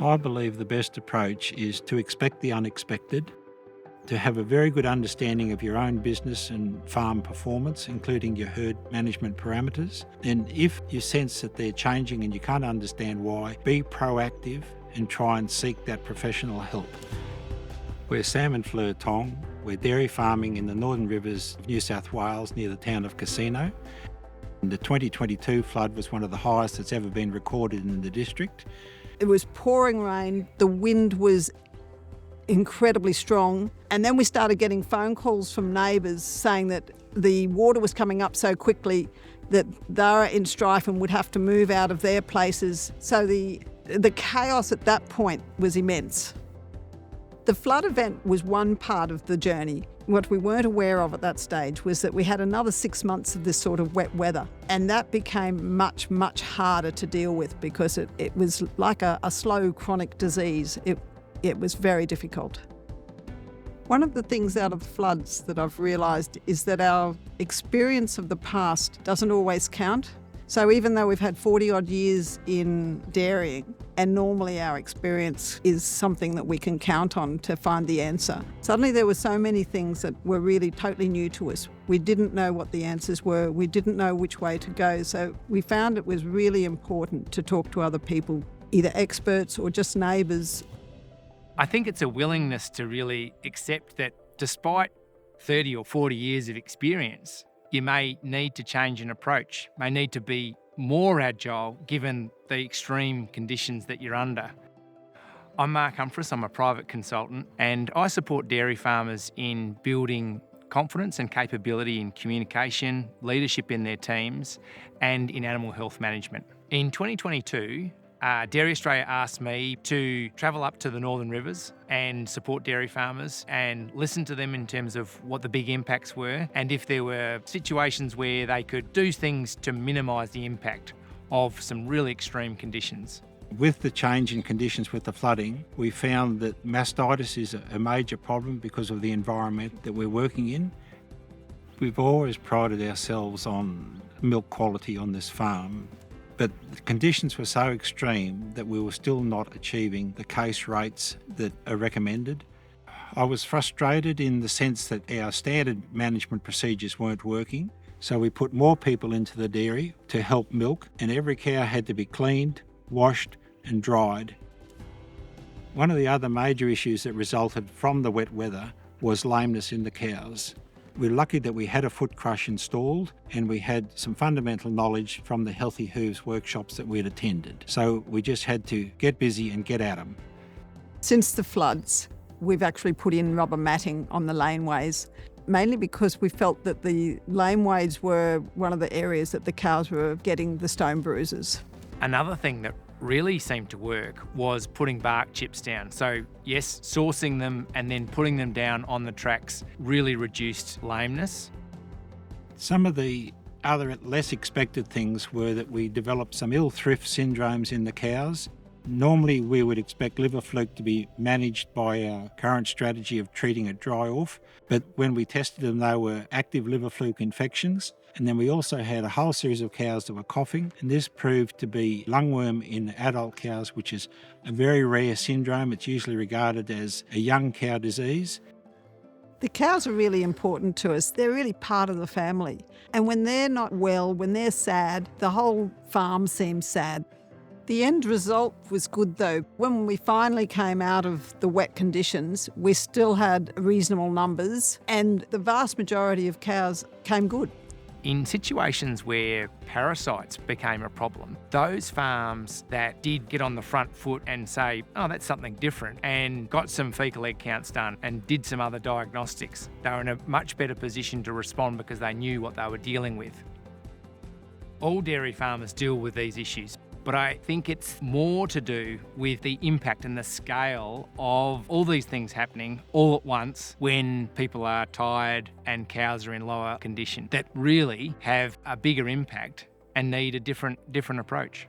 I believe the best approach is to expect the unexpected, to have a very good understanding of your own business and farm performance, including your herd management parameters. And if you sense that they're changing and you can't understand why, be proactive and try and seek that professional help. We're salmon fleur tong. We're dairy farming in the Northern Rivers, New South Wales, near the town of Casino. And the 2022 flood was one of the highest that's ever been recorded in the district. It was pouring rain, the wind was incredibly strong, and then we started getting phone calls from neighbours saying that the water was coming up so quickly that they were in strife and would have to move out of their places. So the chaos at that point was immense. The flood event was one part of the journey. What we weren't aware of at that stage was that we had another 6 months of this sort of wet weather, and that became much, much harder to deal with because it was like a slow chronic disease. It was very difficult. One of the things out of floods that I've realised is that our experience of the past doesn't always count. So even though we've had 40 odd years in dairying, and normally our experience is something that we can count on to find the answer, suddenly there were so many things that were really totally new to us. We didn't know what the answers were. We didn't know which way to go. So we found it was really important to talk to other people, either experts or just neighbours. I think it's a willingness to really accept that despite 30 or 40 years of experience, you may need to change an approach, may need to be more agile given the extreme conditions that you're under. I'm Mark Humphries, I'm a private consultant, and I support dairy farmers in building confidence and capability in communication, leadership in their teams, and in animal health management. In 2022, Dairy Australia asked me to travel up to the Northern Rivers and support dairy farmers and listen to them in terms of what the big impacts were and if there were situations where they could do things to minimise the impact of some really extreme conditions. With the change in conditions with the flooding, we found that mastitis is a major problem because of the environment that we're working in. We've always prided ourselves on milk quality on this farm, but the conditions were so extreme that we were still not achieving the case rates that are recommended. I was frustrated in the sense that our standard management procedures weren't working, so we put more people into the dairy to help milk, and every cow had to be cleaned, washed and dried. One of the other major issues that resulted from the wet weather was lameness in the cows. We're lucky that we had a foot crush installed and we had some fundamental knowledge from the Healthy Hooves workshops that we'd attended. So we just had to get busy and get at them. Since the floods, we've actually put in rubber matting on the laneways, mainly because we felt that the laneways were one of the areas that the cows were getting the stone bruises. Another thing that really seemed to work was putting bark chips down. So yes, sourcing them and then putting them down on the tracks really reduced lameness. Some of the other less expected things were that we developed some ill thrift syndromes in the cows. Normally we would expect liver fluke to be managed by our current strategy of treating it dry off, but when we tested them they were active liver fluke infections. And then we also had a whole series of cows that were coughing, and this proved to be lungworm in adult cows, which is a very rare syndrome. It's usually regarded as a young cow disease. The cows are really important to us. They're really part of the family. And when they're not well, when they're sad, the whole farm seems sad. The end result was good though. When we finally came out of the wet conditions, we still had reasonable numbers and the vast majority of cows came good. In situations where parasites became a problem, those farms that did get on the front foot and say, oh, that's something different, and got some fecal egg counts done and did some other diagnostics, they were in a much better position to respond because they knew what they were dealing with. All dairy farmers deal with these issues, but I think it's more to do with the impact and the scale of all these things happening all at once when people are tired and cows are in lower condition that really have a bigger impact and need a different approach.